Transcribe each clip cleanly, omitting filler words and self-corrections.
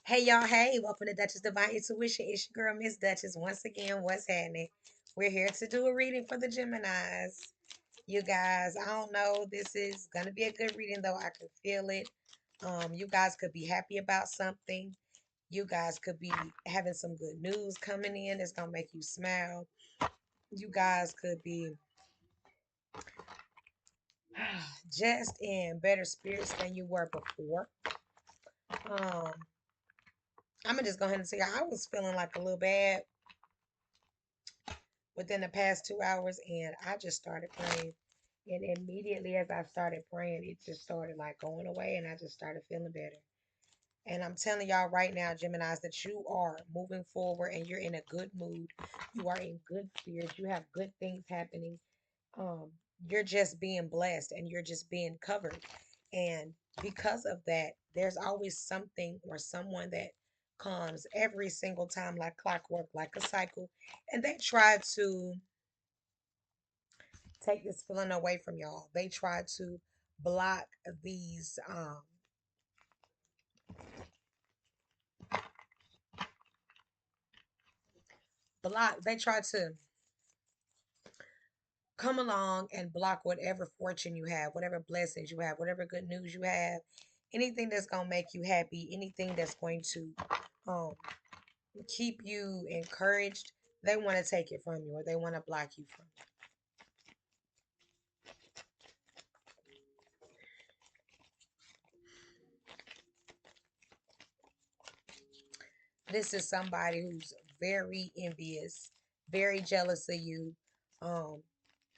Hey y'all, hey, welcome to Duchess Divine Intuition. It's your girl, Miss Duchess. Once again, what's happening? We're here to do a reading for the Geminis. You guys, I don't know. This is gonna be a good reading though. I can feel it. You guys could be happy about something. You guys could be having some good news coming in that's gonna make you smile. You guys could be just in better spirits than you were before. Um, I'm gonna just go ahead and say I was feeling like a little bad within the past 2 hours, and I just started praying. And immediately as I started praying, it just started like going away, and I just started feeling better. And I'm telling y'all right now, Geminis, that you are moving forward and you're in a good mood. You are in good spirits. You have good things happening. Um, you're just being blessed and you're just being covered. And because of that, there's always something or someone that comes every single time, like clockwork, like a cycle, and they try to take this feeling away from y'all. They try to block these they try to come along and block whatever fortune you have, whatever blessings you have, whatever good news you have, anything that's going to make you happy, anything that's going to um keep you encouraged. They want to take it from you, or they want to block you from it. This is somebody who's very envious, very jealous of you. Um,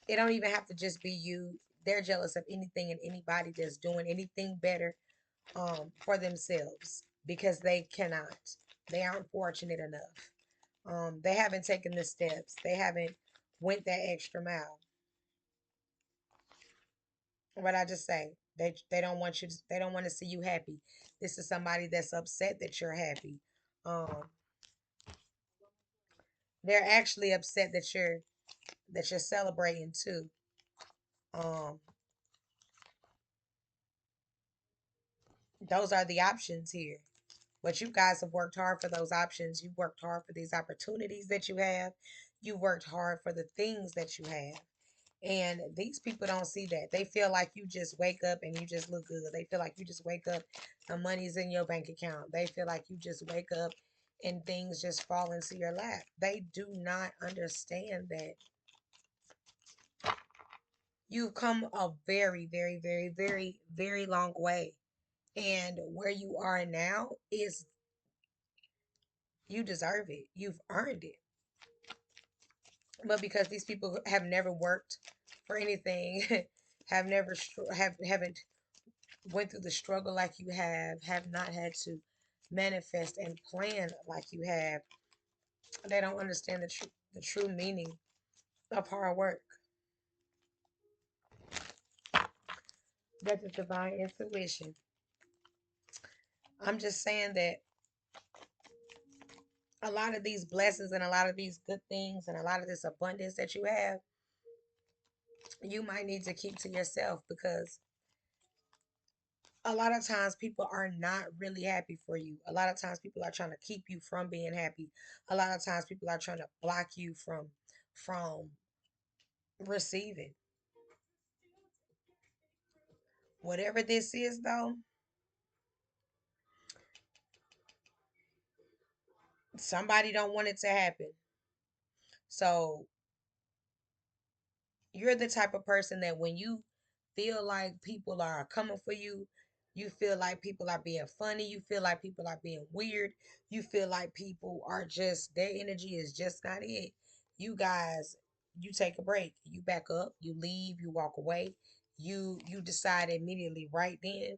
it don't even have to just be you. They're jealous of anything and anybody that's doing anything better for themselves because they cannot. They aren't fortunate enough. They haven't taken the steps. They haven't went that extra mile. What I just say, they don't want you. They don't want to see you happy. This is somebody that's upset that you're happy. Um, they're actually upset that you're celebrating too. Um, those are the options here. But you guys have worked hard for those options. You've worked hard for these opportunities that you have. You worked hard for the things that you have. And these people don't see that. They feel like you just wake up and you just look good. They feel like you just wake up and money's in your bank account. They feel like you just wake up and things just fall into your lap. They do not understand that you've come a very, very, very, very, very long way. And where you are now is you deserve it. You've earned it. But because these people have never worked for anything, have never haven't went through the struggle like you have not had to manifest and plan like you have, they don't understand the true meaning of hard work. That's just divine intuition. I'm just saying that a lot of these blessings and a lot of these good things and a lot of this abundance that you have, you might need to keep to yourself because a lot of times people are not really happy for you. A lot of times people are trying to keep you from being happy. A lot of times people are trying to block you from receiving. Whatever this is though, somebody don't want it to happen. So you're the type of person that when you feel like people are coming for you, you feel like people are being funny, you feel like people are being weird, you feel like people are just their energy is just not it. You guys, you take a break, you back up, you leave, you walk away. You decide immediately right then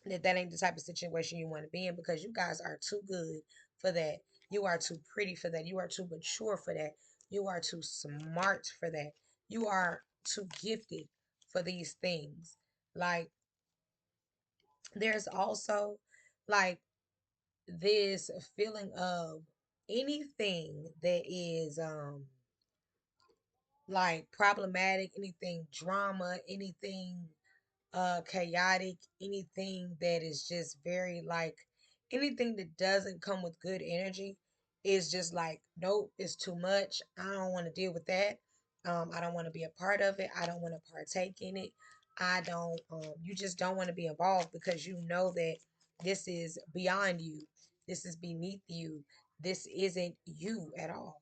that that ain't the type of situation you want to be in because you guys are too good for that. You are too pretty for that. You are too mature for that. You are too smart for that. You are too gifted for these things. Like, there's also like this feeling of anything that is like problematic, anything drama, anything chaotic, anything that is just very like Anything that doesn't come with good energy is just like, nope, it's too much. I don't want to deal with that. I don't want to be a part of it. I don't want to partake in it. I don't, you just don't want to be involved because you know that this is beyond you. This is beneath you. This isn't you at all.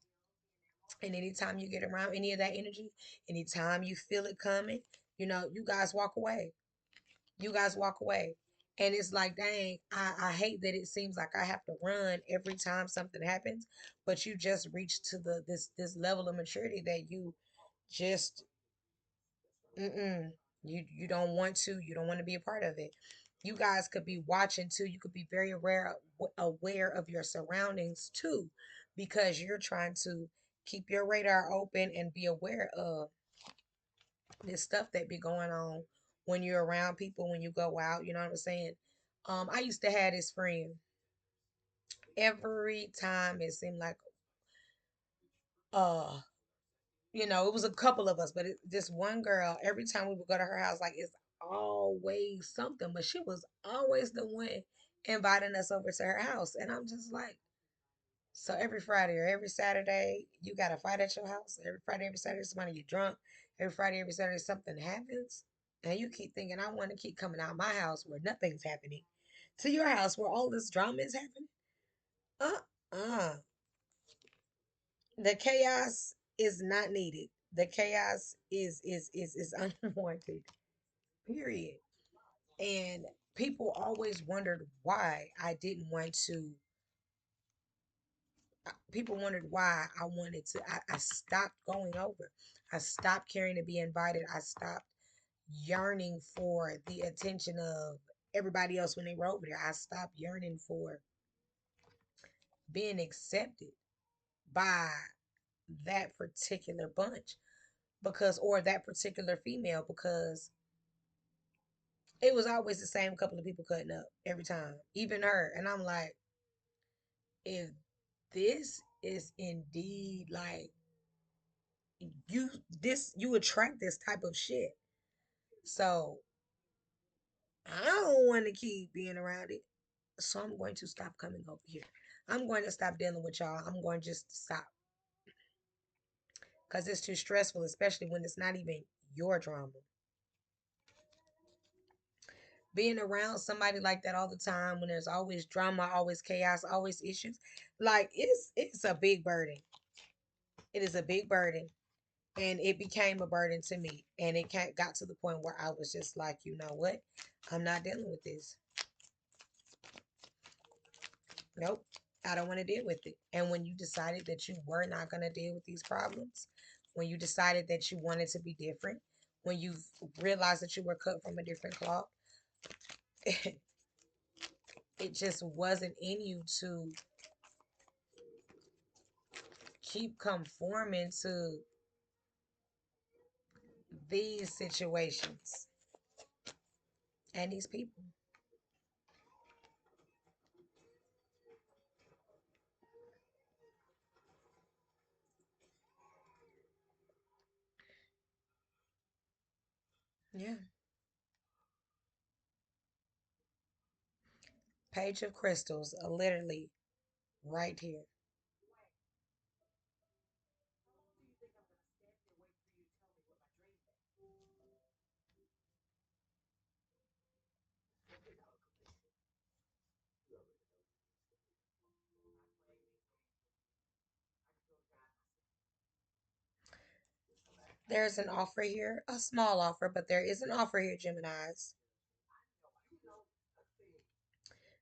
And anytime you get around any of that energy, anytime you feel it coming, you guys walk away. You guys walk away. And it's like, dang, I hate that it seems like I have to run every time something happens, but you just reach to this level of maturity that you just mm-mm, you don't want to be a part of it. You guys could be watching too. You could be very aware of your surroundings too, because you're trying to keep your radar open and be aware of this stuff that be going on when you're around people, when you go out. You know what I'm saying? I used to have this friend. Every time it seemed like, uh, it was a couple of us, but this one girl. Every time we would go to her house, like it's always something. But she was always the one inviting us over to her house, and I'm just like, so every Friday or every Saturday, you got to fight at your house. Every Friday, every Saturday, somebody get drunk. Every Friday, every Saturday, something happens. And you keep thinking, I want to keep coming out of my house where nothing's happening to your house where all this drama is happening. Uh-uh. The chaos is not needed. The chaos is unwanted. Period. And people always wondered why I didn't want to people wondered why I wanted to. I stopped going over. I stopped caring to be invited. I stopped yearning for the attention of everybody else when they were over there. I stopped yearning for being accepted by that particular bunch or that particular female, because it was always the same couple of people cutting up every time, even her. And I'm like, if this is indeed like you attract this type of shit. So I don't want to keep being around it. So I'm going to stop coming over here. I'm going to stop dealing with y'all. I'm going to just stop because it's too stressful, especially when it's not even your drama. Being around somebody like that all the time, when there's always drama, always chaos, always issues, like it's a big burden. It is a big burden, and it became a burden to me. And it got to the point where I was just like, you know what? I'm not dealing with this. Nope, I don't want to deal with it. And when you decided that you were not going to deal with these problems, when you decided that you wanted to be different, when you realized that you were cut from a different cloth, it just wasn't in you to keep conforming to these situations and these people. Yeah. Page of Crystals, literally right here. There's an offer here, a small offer, but there is an offer here, Geminis.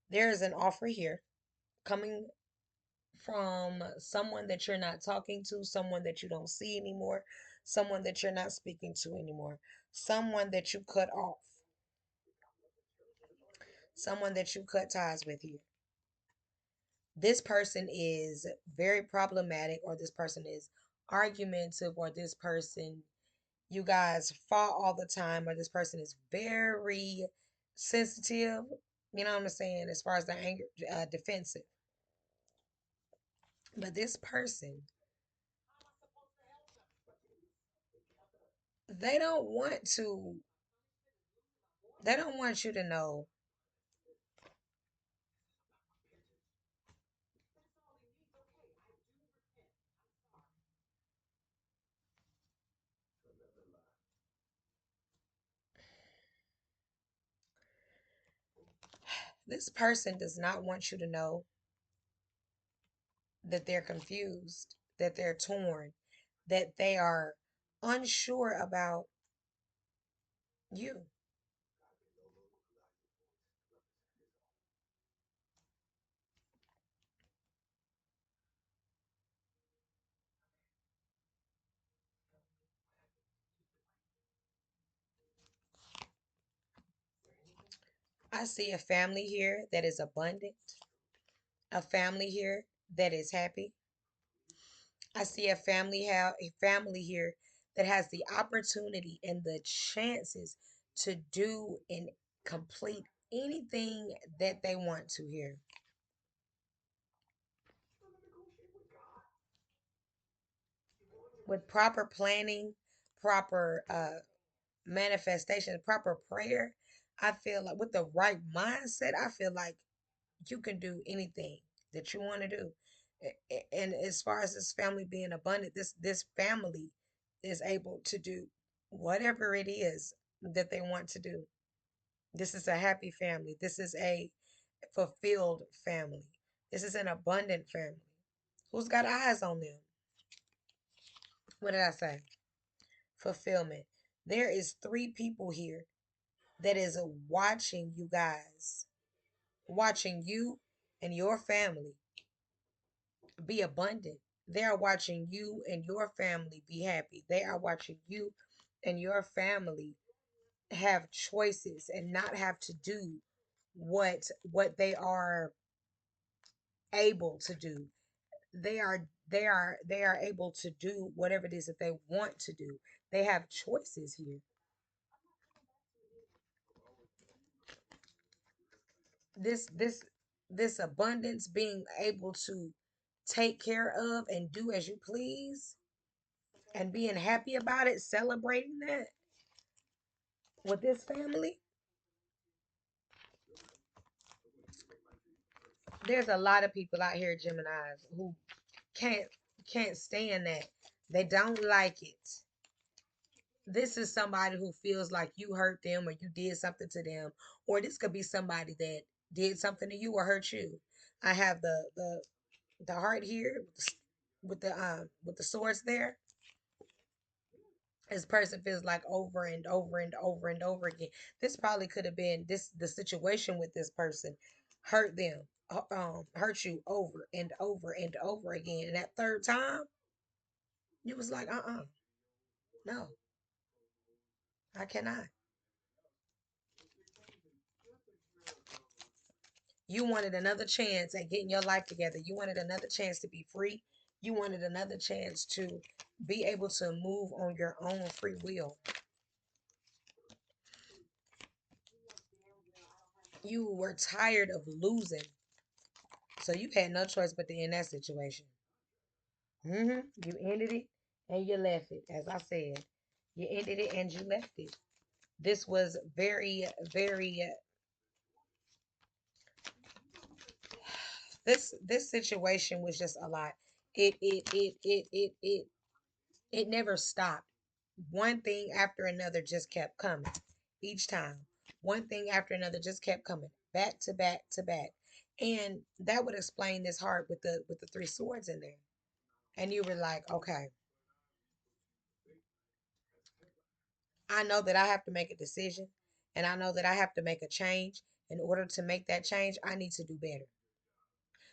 There is an offer here coming from someone that you're not talking to, someone that you don't see anymore, someone that you're not speaking to anymore, someone that you cut off, someone that you cut ties with here. This person is very problematic, or this person is argumentative, or this person, you guys fought all the time, or this person is very sensitive. You know what I'm saying? As far as the anger, defensive. But this person, they don't want to, they don't want you to know This person does not want you to know that they're confused, that they're torn, that they are unsure about you. I see a family here that is abundant, a family here that is happy. I see a family here that has the opportunity and the chances to do and complete anything that they want to here. With proper planning, proper manifestation, proper prayer, I feel like with the right mindset, I feel like you can do anything that you want to do. And as far as this family being abundant, this family is able to do whatever it is that they want to do. This is a happy family. This is a fulfilled family. This is an abundant family. Who's got eyes on them? What did I say? Fulfillment. There is three people here that is watching you guys, watching you and your family be abundant. They are watching you and your family be happy. They are watching you and your family have choices and not have to do what they are able to do. They are able to do whatever it is that they want to do. They have choices here. This abundance, being able to take care of and do as you please and being happy about it, celebrating that with this family. There's a lot of people out here, Geminis, who can't can't stand that. They don't like it. This is somebody who feels like you hurt them or you did something to them, or this could be somebody that did something to you or hurt you. I have the heart here with the swords there. This person feels like over and over and over and over again. This probably could have been this the situation with this person hurt them, hurt you over and over and over again. And that third time, you was like, no, I cannot. You wanted another chance at getting your life together. You wanted another chance to be free. You wanted another chance to be able to move on your own free will. You were tired of losing, so you had no choice but to end that situation. You ended it and you left it. As I said, you ended it and you left it. This was very, very. This situation was just a lot. It never stopped. One thing after another just kept coming. Each time, one thing after another just kept coming, back to back to back, and that would explain this heart with the three swords in there. And you were like, okay, I know that I have to make a decision and I know that I have to make a change. In order to make that change, I need to do better.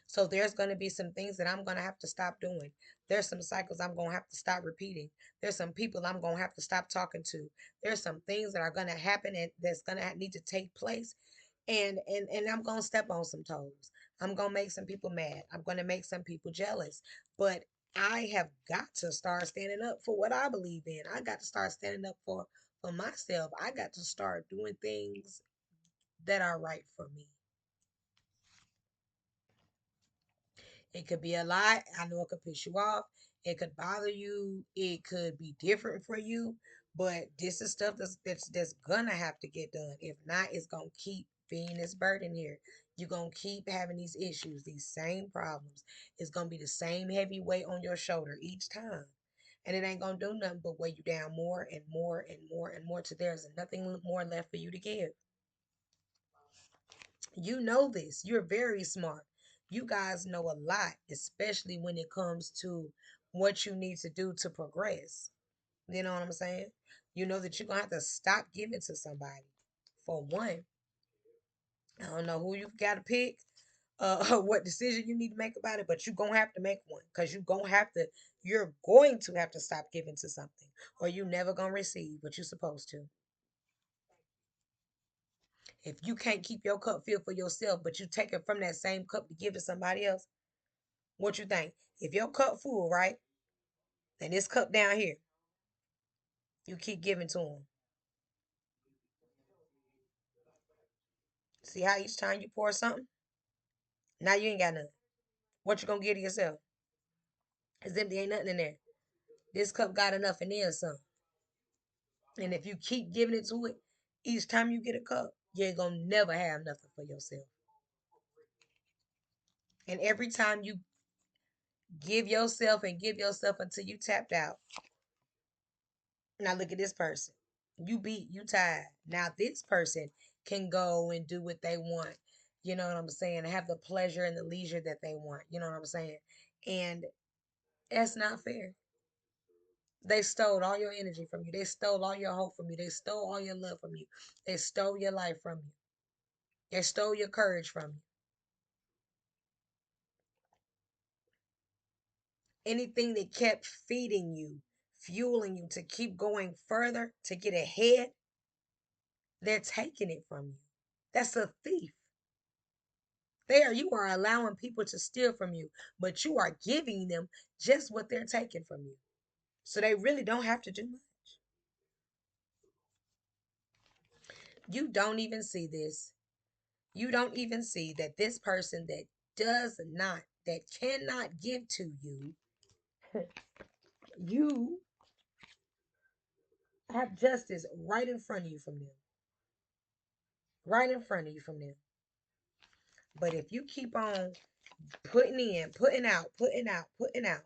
So there's going to be some things that I'm going to have to stop doing. There's some cycles I'm going to have to stop repeating. There's some people I'm going to have to stop talking to. There's some things that are going to happen and that's going to need to take place. And I'm going to step on some toes. I'm going to make some people mad. I'm going to make some people jealous. But I have got to start standing up for what I believe in. I got to start standing up for myself. I got to start doing things that are right for me. It could be a lot. I know it could piss you off. It could bother you. It could be different for you. But this is stuff that's gonna have to get done. If not, it's gonna keep being this burden here. You're gonna keep having these issues, these same problems. It's gonna be the same heavy weight on your shoulder each time. And it ain't gonna do nothing but weigh you down more and more and more and more till there's nothing more left for you to give. You know this. You're very smart. You guys know a lot, especially when it comes to what you need to do to progress. You know what I'm saying? You know that you're going to have to stop giving to somebody. For one, I don't know who you've got to pick, what decision you need to make about it, but you're going to have to make one because you're going to have to stop giving to something or you never going to receive what you're supposed to. If you can't keep your cup filled for yourself, but you take it from that same cup to give to somebody else, what you think? If your cup full, right, and this cup down here, you keep giving to them. See how each time you pour something, now you ain't got nothing. What you gonna give to yourself? It's empty, ain't nothing in there. This cup got enough and then some. And if you keep giving it to it, each time you get a cup, you ain't gonna never have nothing for yourself. And every time you give yourself until you tapped out. Now look at this person. You beat, you tired. Now this person can go and do what they want. You know what I'm saying? Have the pleasure and the leisure that they want. You know what I'm saying? And that's not fair. They stole all your energy from you. They stole all your hope from you. They stole all your love from you. They stole your life from you. They stole your courage from you. Anything that kept feeding you, fueling you to keep going further, to get ahead, they're taking it from you. That's a thief. There, you are allowing people to steal from you, but you are giving them just what they're taking from you. So they really don't have to do much. You don't even see this. You don't even see that this person that cannot give to you, you have justice right in front of you from them. Right in front of you from them. But if you keep on putting in, putting out, putting out, putting out,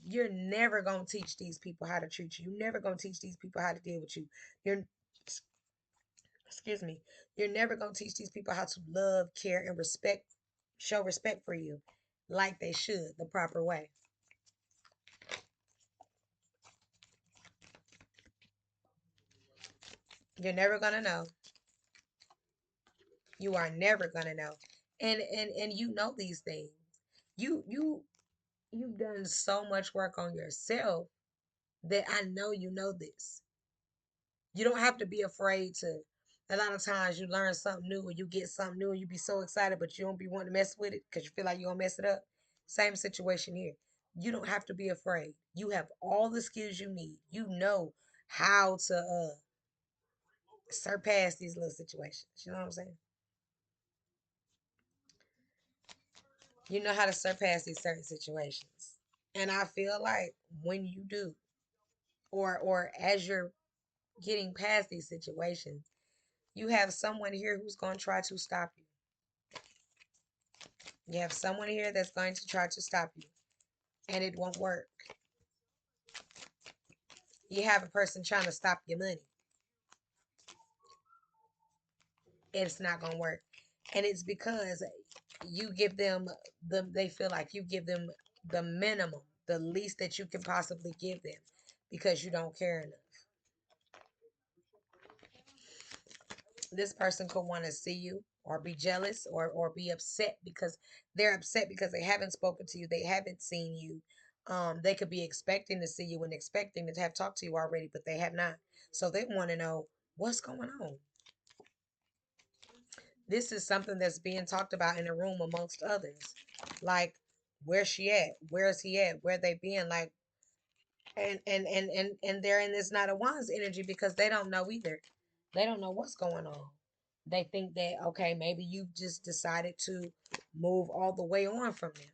you're never going to teach these people how to treat you. You're never going to teach these people how to deal with you. You're, excuse me, you're never going to teach these people how to love, care, and show respect for you like they should, the proper way. You're never going to know. You are never going to know. And you know these things. You've done so much work on yourself that I know you know this. You don't have to be afraid to. A lot of times you learn something new or you get something new and you be so excited, but you don't be wanting to mess with it because you feel like you're going to mess it up. Same situation here. You don't have to be afraid. You have all the skills you need. You know how to surpass these little situations. You know what I'm saying? You know how to surpass these certain situations. And I feel like when you do, or as you're getting past these situations, you have someone here who's going to try to stop you. You have someone here that's going to try to stop you, and it won't work. You have a person trying to stop your money. It's not going to work. And it's because you give them they feel like you give them the minimum, the least that you can possibly give them because you don't care enough. This person could want to see you or be jealous or be upset because they're upset because they haven't spoken to you, they haven't seen you. They could be expecting to see you and expecting to have talked to you already, but they have not. So they want to know what's going on. This is something that's being talked about in a room amongst others. Like, where's she at? Where's he at? Where they being? Like, and they're in this Knight of Wands energy because they don't know either. They don't know what's going on. They think that okay, maybe you've just decided to move all the way on from them.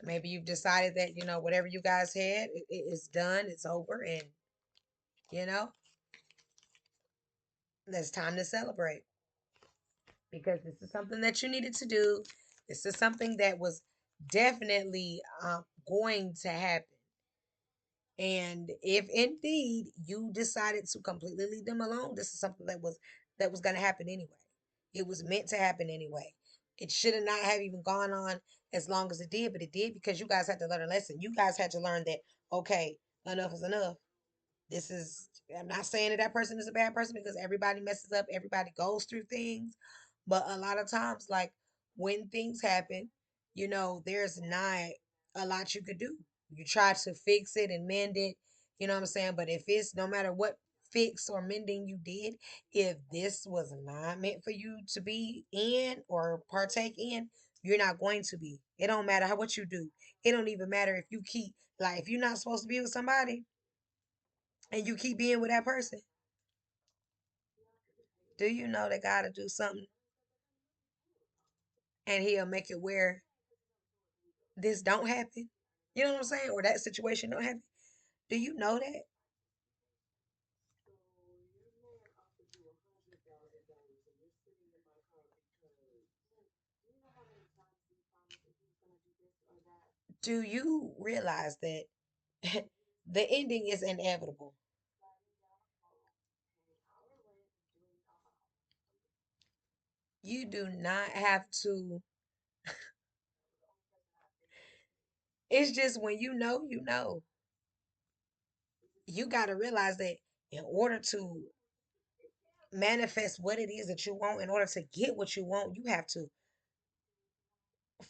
Maybe you've decided that whatever you guys had, it's done, it's over, and you know it's time to celebrate because this is something that you needed to do. This is something that was definitely going to happen. And if indeed you decided to completely leave them alone, this is something that was that was going to happen anyway. It was meant to happen anyway. It should have not have even gone on as long as it did, but it did because you guys had to learn a lesson. You guys had to learn that, okay, enough is enough. This is, I'm not saying that that person is a bad person because everybody messes up, everybody goes through things. But a lot of times, like when things happen, there's not a lot you could do. You try to fix it and mend it, you know what I'm saying? But if it's no matter what fix or mending you did, if this was not meant for you to be in or partake in, you're not going to be. It don't matter how what you do. It don't even matter if you keep, like, if you're not supposed to be with somebody and you keep being with that person, do you know that God will do something and he'll make it where this don't happen? You know what I'm saying? Or that situation don't happen. Do you know that? Do you realize that the ending is inevitable? You do not have to. It's just when you know, you know. You got to realize that in order to manifest what it is that you want, in order to get what you want, you have to,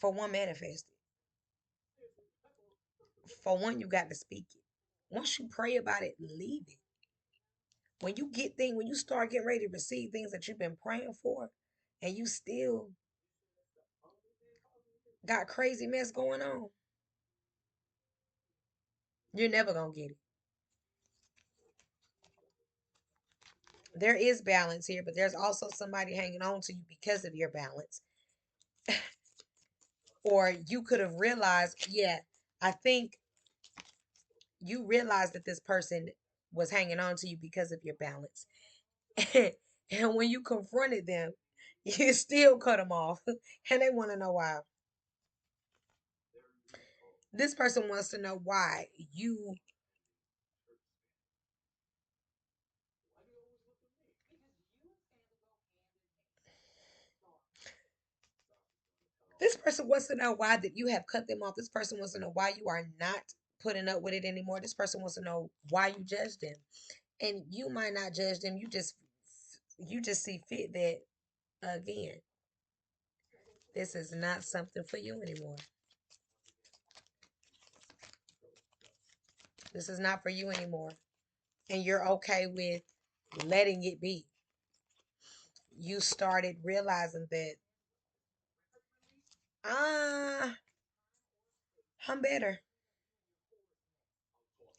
for one, manifest it. For one, you got to speak it. Once you pray about it, leave it. When you start getting ready to receive things that you've been praying for, and you still got crazy mess going on, you're never gonna get it. There is balance here, but there's also somebody hanging on to you because of your balance. Or you could have realized, yeah, I think you realized that this person was hanging on to you because of your balance. And when you confronted them, you still cut them off. And they want to know why. This person wants to know why you. This person wants to know why that you have cut them off. This person wants to know why you are not putting up with it anymore. This person wants to know why you judge them. And you might not judge them. You just see fit that, again, this is not something for you anymore. This is not for you anymore. And you're okay with letting it be. You started realizing that, ah, I'm better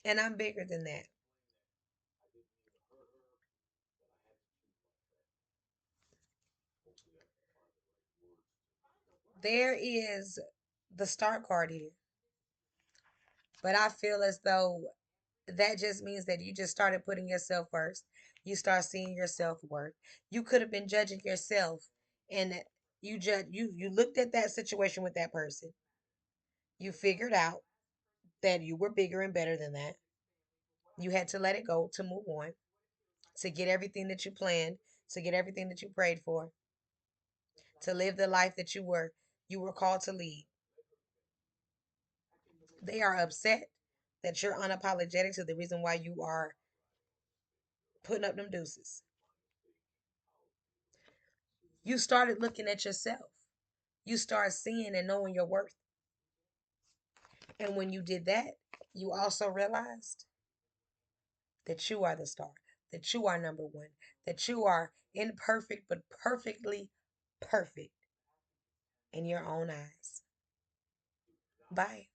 and I'm bigger than that. There is the start card here. But I feel as though that just means that you just started putting yourself first. You start seeing your self-worth. You could have been judging yourself, and you looked at that situation with that person. You figured out that you were bigger and better than that. You had to let it go to move on, to get everything that you planned, to get everything that you prayed for, to live the life that you were called to lead. They are upset that you're unapologetic to the reason why you are putting up them deuces. You started looking at yourself. You start seeing and knowing your worth. And when you did that, you also realized that you are the star, that you are number one, that you are imperfect but perfectly perfect in your own eyes. Bye.